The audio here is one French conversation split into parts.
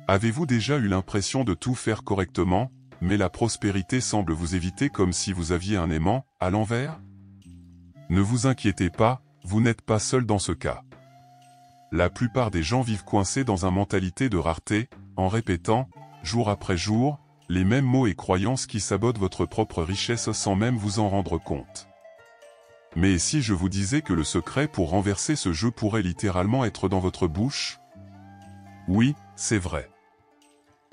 Avez-vous déjà eu l'impression de tout faire correctement, mais la prospérité semble vous éviter comme si vous aviez un aimant à l'envers? Ne vous inquiétez pas, vous n'êtes pas seul dans ce cas. La plupart des gens vivent coincés dans une mentalité de rareté, en répétant, jour après jour, les mêmes mots et croyances qui sabotent votre propre richesse sans même vous en rendre compte. Mais si je vous disais que le secret pour renverser ce jeu pourrait littéralement être dans votre bouche? Oui, c'est vrai.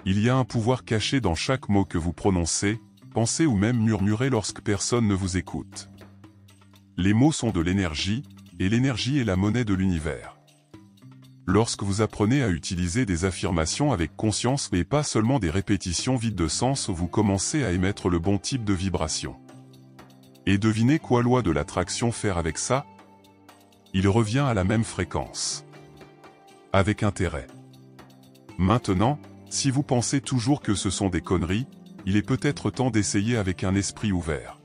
Il y a un pouvoir caché dans chaque mot que vous prononcez, pensez ou même murmurez lorsque personne ne vous écoute. Les mots sont de l'énergie, et l'énergie est la monnaie de l'univers. Lorsque vous apprenez à utiliser des affirmations avec conscience et pas seulement des répétitions vides de sens, vous commencez à émettre le bon type de vibration. Et devinez quoi loi de l'attraction faire avec ça? Il revient à la même fréquence. Avec intérêt. Maintenant, si vous pensez toujours que ce sont des conneries, il est peut-être temps d'essayer avec un esprit ouvert.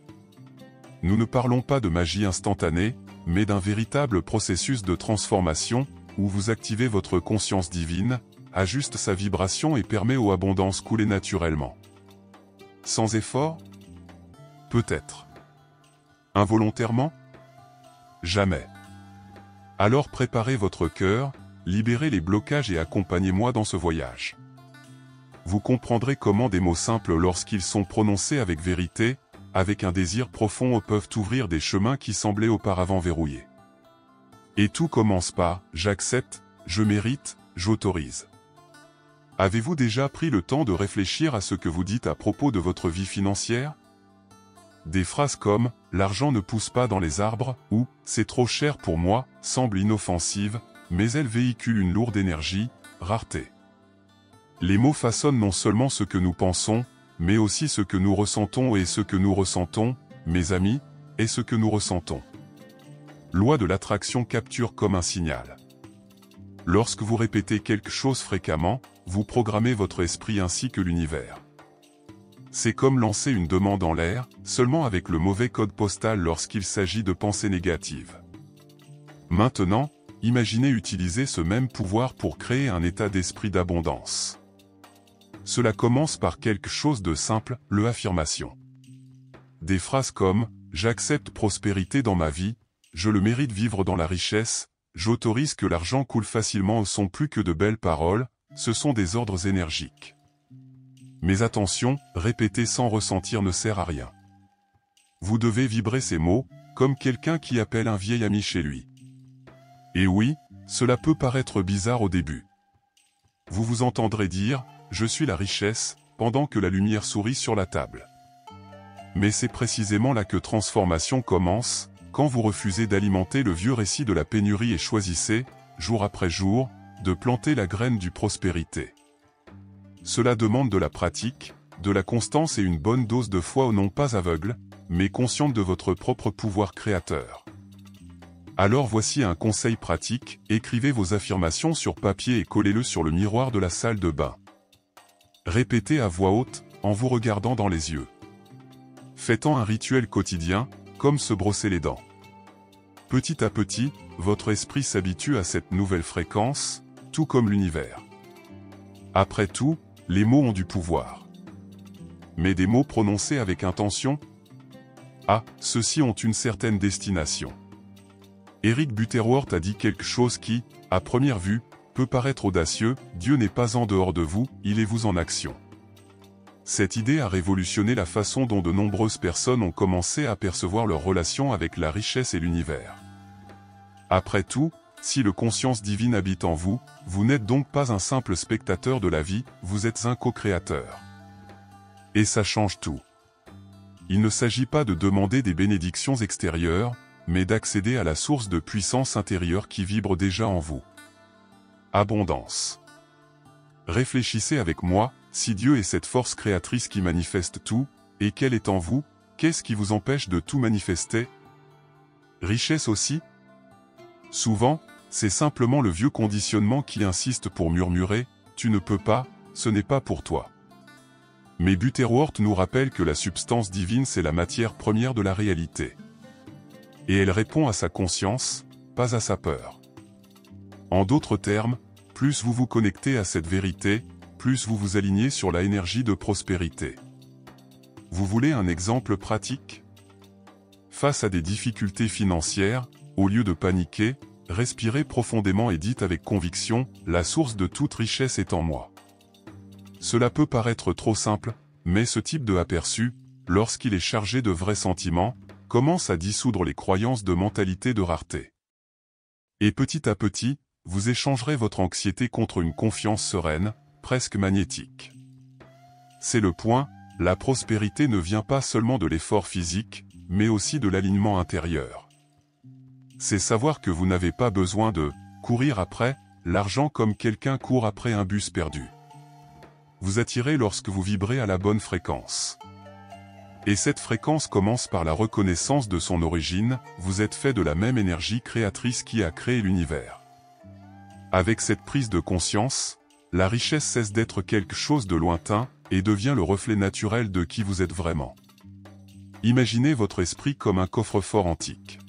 Nous ne parlons pas de magie instantanée, mais d'un véritable processus de transformation, où vous activez votre conscience divine, ajuste sa vibration et permet aux abondances couler naturellement. Sans effort? Peut-être. Involontairement? Jamais. Alors préparez votre cœur, libérez les blocages et accompagnez-moi dans ce voyage. Vous comprendrez comment des mots simples lorsqu'ils sont prononcés avec vérité, avec un désir profond peuvent ouvrir des chemins qui semblaient auparavant verrouillés. Et tout commence par « j'accepte, je mérite, j'autorise ». Avez-vous déjà pris le temps de réfléchir à ce que vous dites à propos de votre vie financière? Des phrases comme « l'argent ne pousse pas dans les arbres » ou « c'est trop cher pour moi » semblent inoffensives, mais elles véhiculent une lourde énergie, rareté. Les mots façonnent non seulement ce que nous pensons, mais aussi ce que nous ressentons et ce que nous ressentons, mes amis, est ce que nous ressentons. Loi de l'attraction capture comme un signal. Lorsque vous répétez quelque chose fréquemment, vous programmez votre esprit ainsi que l'univers. C'est comme lancer une demande en l'air, seulement avec le mauvais code postal lorsqu'il s'agit de pensées négatives. Maintenant, imaginez utiliser ce même pouvoir pour créer un état d'esprit d'abondance. Cela commence par quelque chose de simple, l'affirmation. Des phrases comme « j'accepte prospérité dans ma vie »,« je le mérite vivre dans la richesse »,« j'autorise que l'argent coule facilement » ne sont plus que de belles paroles, ce sont des ordres énergiques. Mais attention, répéter sans ressentir ne sert à rien. Vous devez vibrer ces mots, comme quelqu'un qui appelle un vieil ami chez lui. Et oui, cela peut paraître bizarre au début. Vous vous entendrez dire « je suis la richesse » pendant que la lumière sourit sur la table. Mais c'est précisément là que transformation commence, quand vous refusez d'alimenter le vieux récit de la pénurie et choisissez, jour après jour, de planter la graine du prospérité. Cela demande de la pratique, de la constance et une bonne dose de foi non pas aveugle, mais consciente de votre propre pouvoir créateur. Alors voici un conseil pratique, écrivez vos affirmations sur papier et collez-le sur le miroir de la salle de bain. Répétez à voix haute, en vous regardant dans les yeux. Faites-en un rituel quotidien, comme se brosser les dents. Petit à petit, votre esprit s'habitue à cette nouvelle fréquence, tout comme l'univers. Après tout, les mots ont du pouvoir. Mais des mots prononcés avec intention? Ah, ceux-ci ont une certaine destination. Eric Butterworth a dit quelque chose qui, à première vue, peut paraître audacieux, Dieu n'est pas en dehors de vous, il est vous en action. Cette idée a révolutionné la façon dont de nombreuses personnes ont commencé à percevoir leur relation avec la richesse et l'univers. Après tout, si le conscience divine habite en vous, vous n'êtes donc pas un simple spectateur de la vie, vous êtes un co-créateur. Et ça change tout. Il ne s'agit pas de demander des bénédictions extérieures, mais d'accéder à la source de puissance intérieure qui vibre déjà en vous. Abondance. Réfléchissez avec moi, si Dieu est cette force créatrice qui manifeste tout, et qu'elle est en vous, qu'est-ce qui vous empêche de tout manifester? Richesse aussi? Souvent, c'est simplement le vieux conditionnement qui insiste pour murmurer « tu ne peux pas, ce n'est pas pour toi ». Mais Butterworth nous rappelle que la substance divine c'est la matière première de la réalité. Et elle répond à sa conscience, pas à sa peur. En d'autres termes, plus vous vous connectez à cette vérité, plus vous vous alignez sur la énergie de prospérité. Vous voulez un exemple pratique? Face à des difficultés financières, au lieu de paniquer, respirez profondément et dites avec conviction, la source de toute richesse est en moi. Cela peut paraître trop simple, mais ce type de aperçu, lorsqu'il est chargé de vrais sentiments, commence à dissoudre les croyances de mentalité de rareté. Et petit à petit, vous échangerez votre anxiété contre une confiance sereine, presque magnétique. C'est le point, la prospérité ne vient pas seulement de l'effort physique, mais aussi de l'alignement intérieur. C'est savoir que vous n'avez pas besoin de courir après l'argent comme quelqu'un court après un bus perdu. Vous attirez lorsque vous vibrez à la bonne fréquence. Et cette fréquence commence par la reconnaissance de son origine, vous êtes fait de la même énergie créatrice qui a créé l'univers. Avec cette prise de conscience, la richesse cesse d'être quelque chose de lointain et devient le reflet naturel de qui vous êtes vraiment. Imaginez votre esprit comme un coffre-fort antique.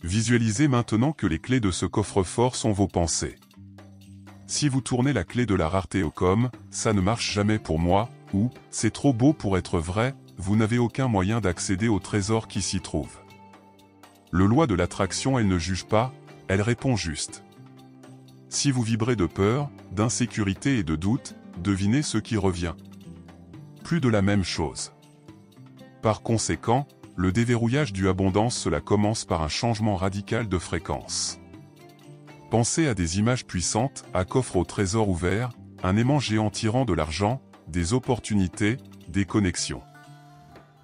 Visualisez maintenant que les clés de ce coffre-fort sont vos pensées. Si vous tournez la clé de la rareté au comme « ça ne marche jamais pour moi » ou « c'est trop beau pour être vrai », vous n'avez aucun moyen d'accéder au trésor qui s'y trouve. Le loi de l'attraction, elle ne juge pas, elle répond juste. Si vous vibrez de peur, d'insécurité et de doute, devinez ce qui revient. Plus de la même chose. Par conséquent, le déverrouillage du abondance, cela commence par un changement radical de fréquence. Pensez à des images puissantes, à coffre au trésor ouvert, un aimant géant tirant de l'argent, des opportunités, des connexions.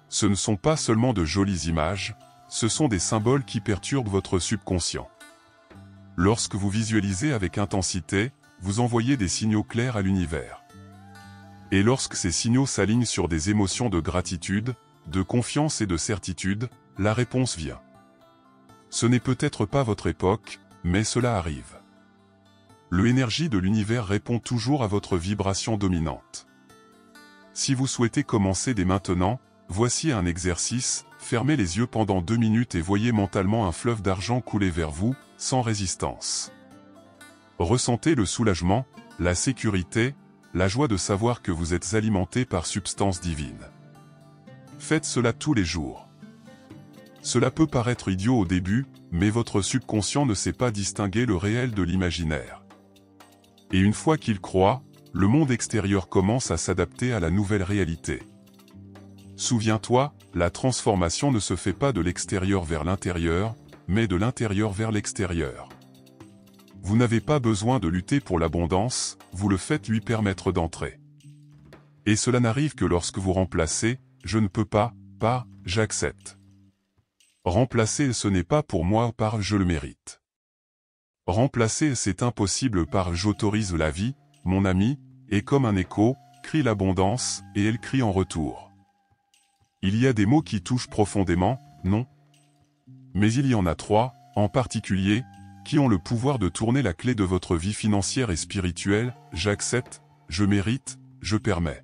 Ce ne sont pas seulement de jolies images, ce sont des symboles qui perturbent votre subconscient. Lorsque vous visualisez avec intensité, vous envoyez des signaux clairs à l'univers. Et lorsque ces signaux s'alignent sur des émotions de gratitude, de confiance et de certitude, la réponse vient. Ce n'est peut-être pas votre époque, mais cela arrive. L'énergie de l'univers répond toujours à votre vibration dominante. Si vous souhaitez commencer dès maintenant, voici un exercice, fermez les yeux pendant 2 minutes et voyez mentalement un fleuve d'argent couler vers vous, sans résistance. Ressentez le soulagement, la sécurité, la joie de savoir que vous êtes alimenté par substance divine. Faites cela tous les jours. Cela peut paraître idiot au début, mais votre subconscient ne sait pas distinguer le réel de l'imaginaire. Et une fois qu'il croit, le monde extérieur commence à s'adapter à la nouvelle réalité. Souviens-toi, la transformation ne se fait pas de l'extérieur vers l'intérieur, mais de l'intérieur vers l'extérieur. Vous n'avez pas besoin de lutter pour l'abondance, vous le faites lui permettre d'entrer. Et cela n'arrive que lorsque vous remplacez « je ne peux pas » par « j'accepte ». Remplacer ce n'est pas pour moi par « je le mérite ». Remplacer c'est impossible par « j'autorise la vie », mon ami, et comme un écho, crie l'abondance, et elle crie en retour. Il y a des mots qui touchent profondément, non? Mais il y en a 3, en particulier, qui ont le pouvoir de tourner la clé de votre vie financière et spirituelle, j'accepte, je mérite, je permets.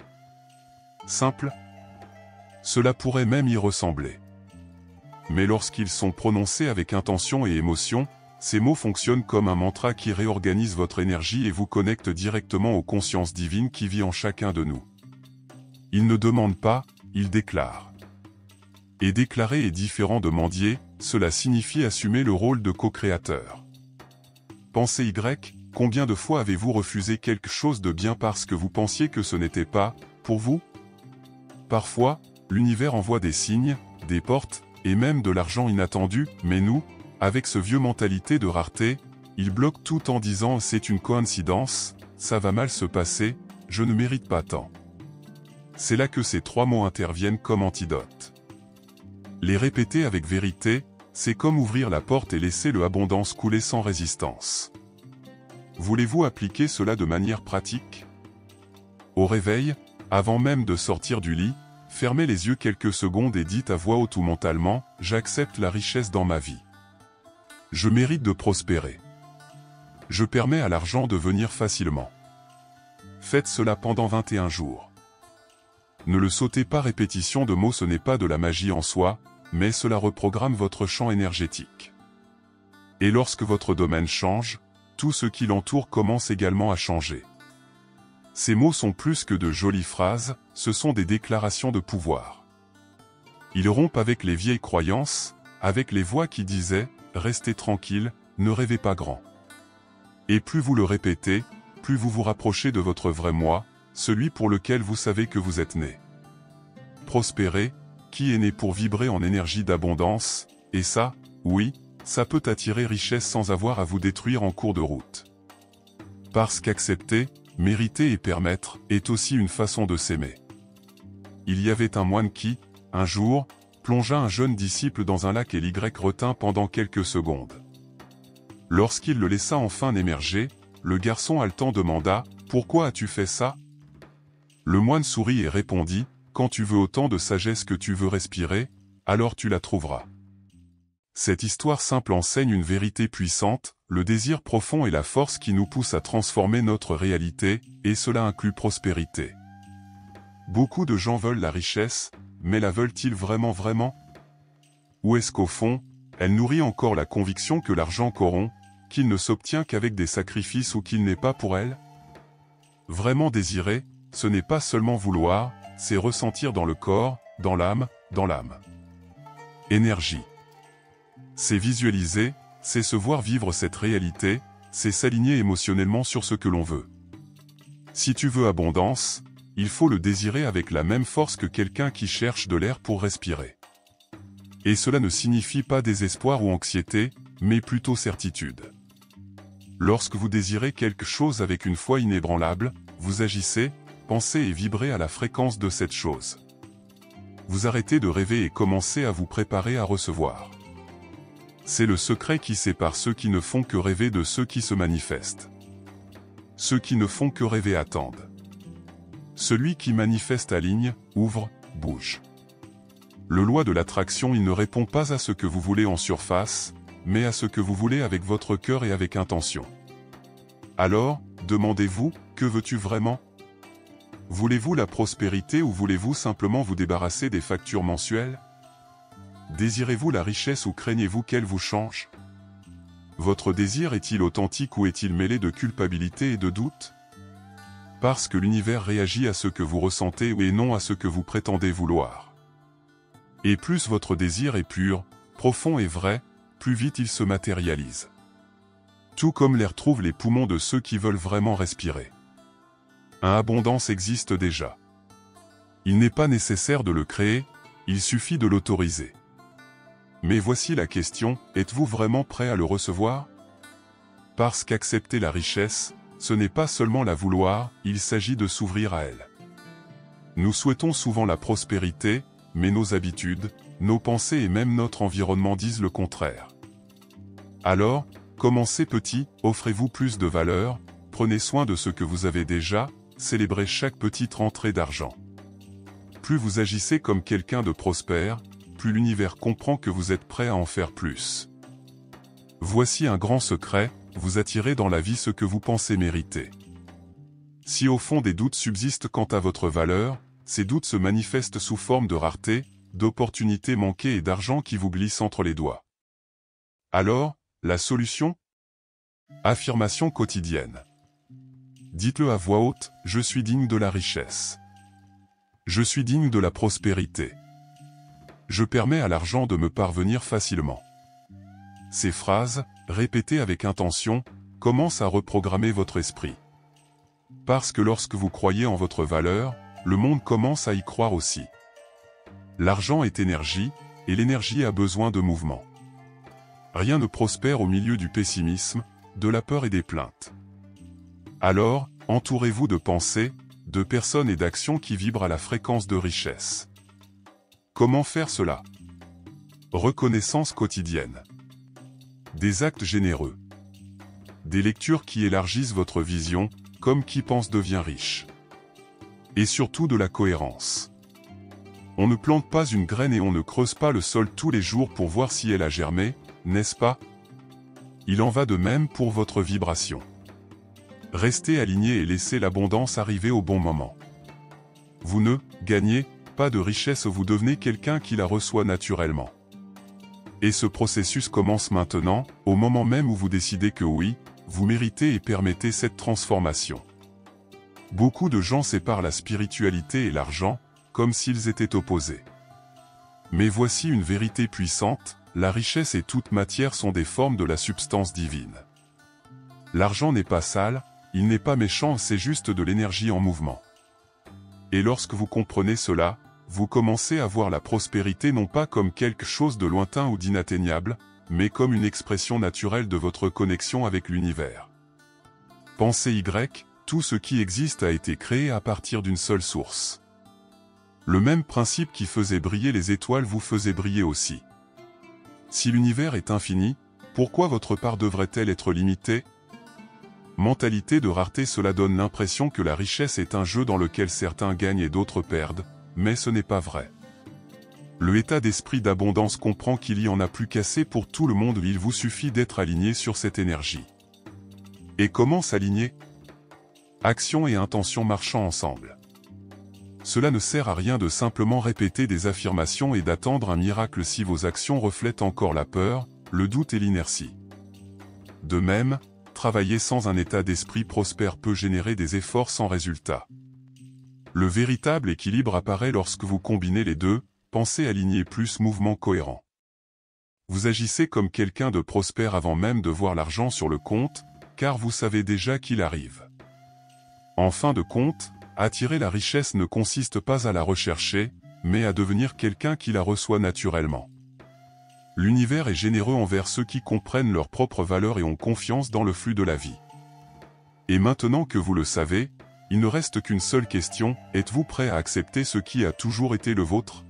Simple. Cela pourrait même y ressembler. Mais lorsqu'ils sont prononcés avec intention et émotion, ces mots fonctionnent comme un mantra qui réorganise votre énergie et vous connecte directement aux consciences divines qui vit en chacun de nous. Ils ne demandent pas, ils déclarent. Et déclarer est différent de mendier, cela signifie assumer le rôle de co-créateur. Pensez Y, combien de fois avez-vous refusé quelque chose de bien parce que vous pensiez que ce n'était pas pour vous? Parfois, l'univers envoie des signes, des portes, et même de l'argent inattendu, mais nous, avec ce vieux mentalité de rareté, il bloque tout en disant c'est une coïncidence, ça va mal se passer, je ne mérite pas tant. C'est là que ces 3 mots interviennent comme antidote. Les répéter avec vérité, c'est comme ouvrir la porte et laisser l'abondance couler sans résistance. Voulez-vous appliquer cela de manière pratique? Au réveil, avant même de sortir du lit, fermez les yeux quelques secondes et dites à voix haute ou mentalement, j'accepte la richesse dans ma vie. Je mérite de prospérer. Je permets à l'argent de venir facilement. Faites cela pendant 21 jours. Ne le sautez pas, répétition de mots, ce n'est pas de la magie en soi, mais cela reprogramme votre champ énergétique. Et lorsque votre domaine change, tout ce qui l'entoure commence également à changer. Ces mots sont plus que de jolies phrases, ce sont des déclarations de pouvoir. Ils rompent avec les vieilles croyances, avec les voix qui disaient « Restez tranquille, ne rêvez pas grand ». Et plus vous le répétez, plus vous vous rapprochez de votre vrai moi, celui pour lequel vous savez que vous êtes né. Prospérer, qui est né pour vibrer en énergie d'abondance, et ça, oui, ça peut attirer richesse sans avoir à vous détruire en cours de route. Parce qu'accepter, mériter et permettre est aussi une façon de s'aimer. Il y avait un moine qui, un jour, plongea un jeune disciple dans un lac et l'Y retint pendant quelques secondes. Lorsqu'il le laissa enfin émerger, le garçon haletant demanda « Pourquoi as-tu fait ça ?» Le moine sourit et répondit « Quand tu veux autant de sagesse que tu veux respirer, alors tu la trouveras. » Cette histoire simple enseigne une vérité puissante, le désir profond est la force qui nous pousse à transformer notre réalité, et cela inclut prospérité. Beaucoup de gens veulent la richesse, mais la veulent-ils vraiment ? Ou est-ce qu'au fond, elle nourrit encore la conviction que l'argent corrompt, qu'il ne s'obtient qu'avec des sacrifices ou qu'il n'est pas pour elle? Vraiment désirer, ce n'est pas seulement vouloir, c'est ressentir dans le corps, dans l'âme. Énergie. C'est visualiser, c'est se voir vivre cette réalité, c'est s'aligner émotionnellement sur ce que l'on veut. Si tu veux abondance, il faut le désirer avec la même force que quelqu'un qui cherche de l'air pour respirer. Et cela ne signifie pas désespoir ou anxiété, mais plutôt certitude. Lorsque vous désirez quelque chose avec une foi inébranlable, vous agissez, pensez et vibrez à la fréquence de cette chose. Vous arrêtez de rêver et commencez à vous préparer à recevoir. C'est le secret qui sépare ceux qui ne font que rêver de ceux qui se manifestent. Ceux qui ne font que rêver attendent. Celui qui manifeste aligne, ouvre, bouge. Le loi de l'attraction, il ne répond pas à ce que vous voulez en surface, mais à ce que vous voulez avec votre cœur et avec intention. Alors, demandez-vous, que veux-tu vraiment? Voulez-vous la prospérité ou voulez-vous simplement vous débarrasser des factures mensuelles? Désirez-vous la richesse ou craignez-vous qu'elle vous change? Votre désir est-il authentique ou est-il mêlé de culpabilité et de doute? Parce que l'univers réagit à ce que vous ressentez et non à ce que vous prétendez vouloir. Et plus votre désir est pur, profond et vrai, plus vite il se matérialise. Tout comme l'air trouve les poumons de ceux qui veulent vraiment respirer. Abondance existe déjà. Il n'est pas nécessaire de le créer, il suffit de l'autoriser. Mais voici la question, êtes-vous vraiment prêt à le recevoir? Parce qu'accepter la richesse, ce n'est pas seulement la vouloir, il s'agit de s'ouvrir à elle. Nous souhaitons souvent la prospérité, mais nos habitudes, nos pensées et même notre environnement disent le contraire. Alors, commencez petit, offrez-vous plus de valeur, prenez soin de ce que vous avez déjà, célébrez chaque petite rentrée d'argent. Plus vous agissez comme quelqu'un de prospère, plus l'univers comprend que vous êtes prêt à en faire plus. Voici un grand secret, vous attirez dans la vie ce que vous pensez mériter. Si au fond des doutes subsistent quant à votre valeur, ces doutes se manifestent sous forme de rareté, d'opportunités manquées et d'argent qui vous glisse entre les doigts. Alors, la solution? Affirmation quotidienne. Dites-le à voix haute, je suis digne de la richesse. Je suis digne de la prospérité. Je permets à l'argent de me parvenir facilement. Ces phrases, répétées avec intention, commencent à reprogrammer votre esprit. Parce que lorsque vous croyez en votre valeur, le monde commence à y croire aussi. L'argent est énergie, et l'énergie a besoin de mouvement. Rien ne prospère au milieu du pessimisme, de la peur et des plaintes. Alors, entourez-vous de pensées, de personnes et d'actions qui vibrent à la fréquence de richesse. Comment faire cela? Reconnaissance quotidienne. Des actes généreux. Des lectures qui élargissent votre vision, comme qui pense devient riche. Et surtout de la cohérence. On ne plante pas une graine et on ne creuse pas le sol tous les jours pour voir si elle a germé, n'est-ce pas? Il en va de même pour votre vibration. Restez aligné et laissez l'abondance arriver au bon moment. Vous ne gagnez pas de richesse, vous devenez quelqu'un qui la reçoit naturellement. Et ce processus commence maintenant, au moment même où vous décidez que oui, vous méritez et permettez cette transformation. Beaucoup de gens séparent la spiritualité et l'argent, comme s'ils étaient opposés. Mais voici une vérité puissante, la richesse et toute matière sont des formes de la substance divine. L'argent n'est pas sale, il n'est pas méchant, c'est juste de l'énergie en mouvement. Et lorsque vous comprenez cela, vous commencez à voir la prospérité non pas comme quelque chose de lointain ou d'inatteignable, mais comme une expression naturelle de votre connexion avec l'univers. Pensez Y, tout ce qui existe a été créé à partir d'une seule source. Le même principe qui faisait briller les étoiles vous faisait briller aussi. Si l'univers est infini, pourquoi votre part devrait-elle être limitée? Mentalité de rareté, cela donne l'impression que la richesse est un jeu dans lequel certains gagnent et d'autres perdent, mais ce n'est pas vrai. Le état d'esprit d'abondance comprend qu'il y en a plus qu'assez pour tout le monde, il vous suffit d'être aligné sur cette énergie. Et comment s'aligner? Action et intention marchant ensemble. Cela ne sert à rien de simplement répéter des affirmations et d'attendre un miracle si vos actions reflètent encore la peur, le doute et l'inertie. De même, travailler sans un état d'esprit prospère peut générer des efforts sans résultat. Le véritable équilibre apparaît lorsque vous combinez les deux, pensée alignée plus mouvement cohérent. Vous agissez comme quelqu'un de prospère avant même de voir l'argent sur le compte, car vous savez déjà qu'il arrive. En fin de compte, attirer la richesse ne consiste pas à la rechercher, mais à devenir quelqu'un qui la reçoit naturellement. L'univers est généreux envers ceux qui comprennent leur propre valeur et ont confiance dans le flux de la vie. Et maintenant que vous le savez, il ne reste qu'une seule question, êtes-vous prêt à accepter ce qui a toujours été le vôtre?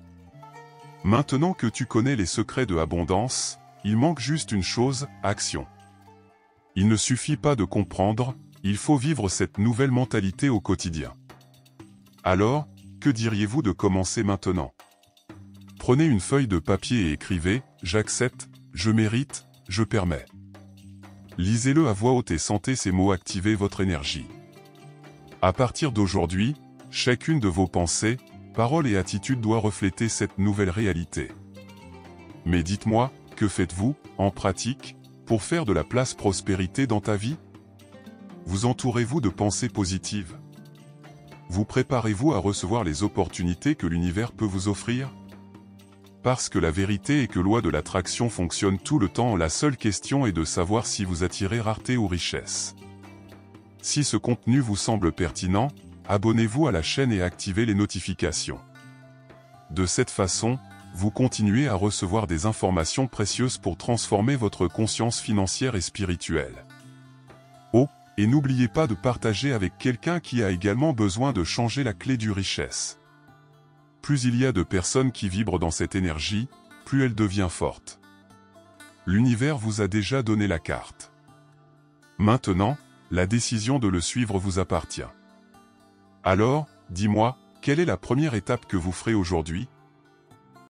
Maintenant que tu connais les secrets de l'abondance, il manque juste une chose, action. Il ne suffit pas de comprendre, il faut vivre cette nouvelle mentalité au quotidien. Alors, que diriez-vous de commencer maintenant? Prenez une feuille de papier et écrivez « J'accepte, je mérite, je permets ». Lisez-le à voix haute et sentez ces mots activer votre énergie. À partir d'aujourd'hui, chacune de vos pensées, paroles et attitudes doit refléter cette nouvelle réalité. Mais dites-moi, que faites-vous, en pratique, pour faire de la place prospérité dans ta vie? Vous entourez-vous de pensées positives? Vous préparez-vous à recevoir les opportunités que l'univers peut vous offrir? Parce que la vérité est que loi de l'attraction fonctionne tout le temps, la seule question est de savoir si vous attirez rareté ou richesse. Si ce contenu vous semble pertinent, abonnez-vous à la chaîne et activez les notifications. De cette façon, vous continuez à recevoir des informations précieuses pour transformer votre conscience financière et spirituelle. Oh, et n'oubliez pas de partager avec quelqu'un qui a également besoin de changer la clé du richesse. Plus il y a de personnes qui vibrent dans cette énergie, plus elle devient forte. L'univers vous a déjà donné la carte. Maintenant, la décision de le suivre vous appartient. Alors, dis-moi, quelle est la première étape que vous ferez aujourd'hui?